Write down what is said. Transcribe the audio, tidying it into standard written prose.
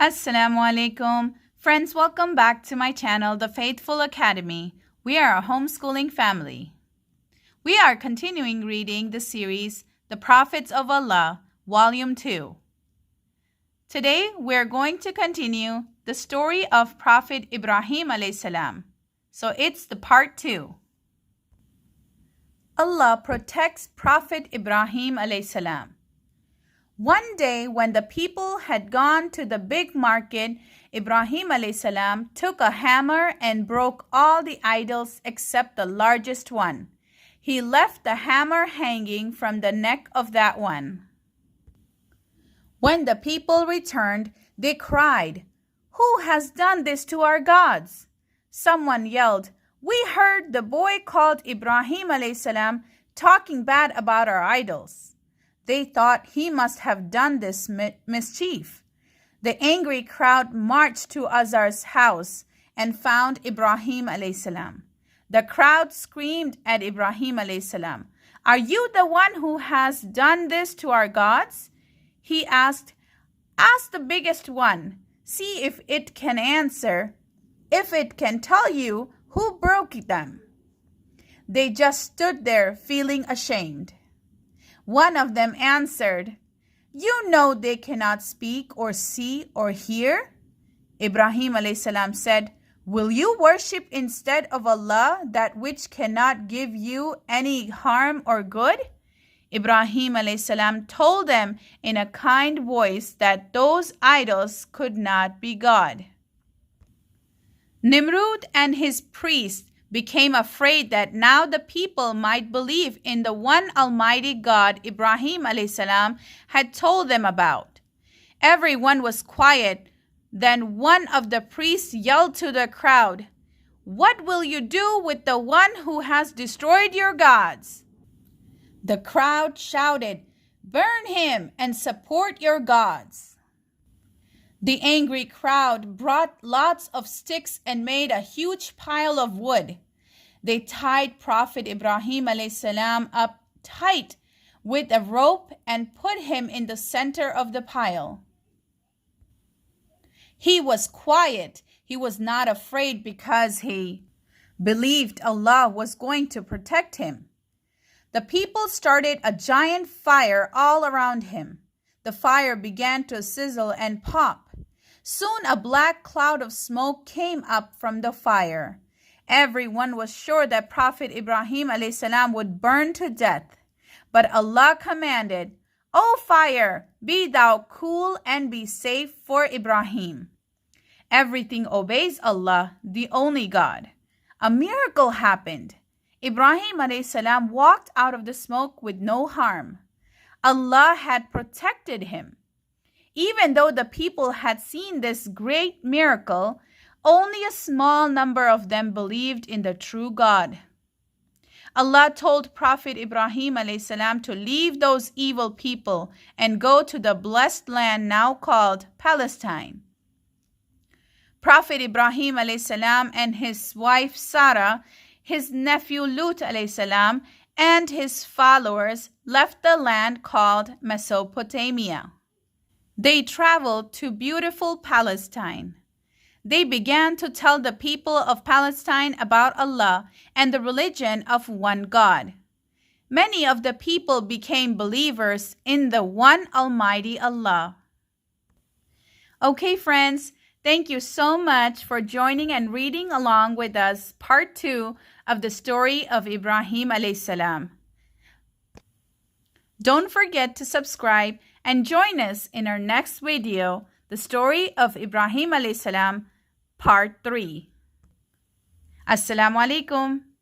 Assalamualaikum. Friends, welcome back to my channel, The Faithful Academy. We are a homeschooling family. We are continuing reading the series, The Prophets of Allah, Volume 2. Today, we are going to continue the story of Prophet Ibrahim alayhi salam. So it's the part 2. Allah protects Prophet Ibrahim alayhi salam. One day when the people had gone to the big market, Ibrahim alayhi salam took a hammer and broke all the idols except the largest one. He left the hammer hanging from the neck of that one. When the people returned, they cried, "Who has done this to our gods?" Someone yelled, "We heard the boy called Ibrahim alayhi salam talking bad about our idols." They thought he must have done this mischief. The angry crowd marched to Azar's house and found Ibrahim alayhi salam. The crowd screamed at Ibrahim alayhi salam, "Are you the one who has done this to our gods?" He asked, "Ask the biggest one. See if it can answer. If it can tell you who broke them." They just stood there feeling ashamed. One of them answered, "You know they cannot speak or see or hear." Ibrahim alayhi salam said, "Will you worship instead of Allah that which cannot give you any harm or good?" Ibrahim alayhi salam told them in a kind voice that those idols could not be God. Nimrud and his priests became afraid that now the people might believe in the one Almighty God Ibrahim alayhi salam had told them about. Everyone was quiet. Then one of the priests yelled to the crowd, "What will you do with the one who has destroyed your gods?" The crowd shouted, "Burn him and support your gods." The angry crowd brought lots of sticks and made a huge pile of wood. They tied Prophet Ibrahim alayhi salam up tight with a rope and put him in the center of the pile. He was quiet. He was not afraid because he believed Allah was going to protect him. The people started a giant fire all around him. The fire began to sizzle and pop. Soon a black cloud of smoke came up from the fire. Everyone was sure that Prophet Ibrahim alayhi salam would burn to death. But Allah commanded, "O fire, be thou cool and be safe for Ibrahim." Everything obeys Allah, the only God. A miracle happened. Ibrahim alayhi salam walked out of the smoke with no harm. Allah had protected him. Even though the people had seen this great miracle, only a small number of them believed in the true God. Allah told Prophet Ibrahim alayhi salam to leave those evil people and go to the blessed land now called Palestine. Prophet Ibrahim alayhi salam and his wife Sarah, his nephew Lut alayhi salam, and his followers left the land called Mesopotamia. They traveled to beautiful Palestine. They began to tell the people of Palestine about Allah and the religion of one God. Many of the people became believers in the one Almighty Allah. Okay, friends, thank you so much for joining and reading along with us part 2 of the story of Ibrahim alayhi salam. Don't forget to subscribe and join us in our next video, the story of Ibrahim alayhi salam, part 3. Assalamualaikum.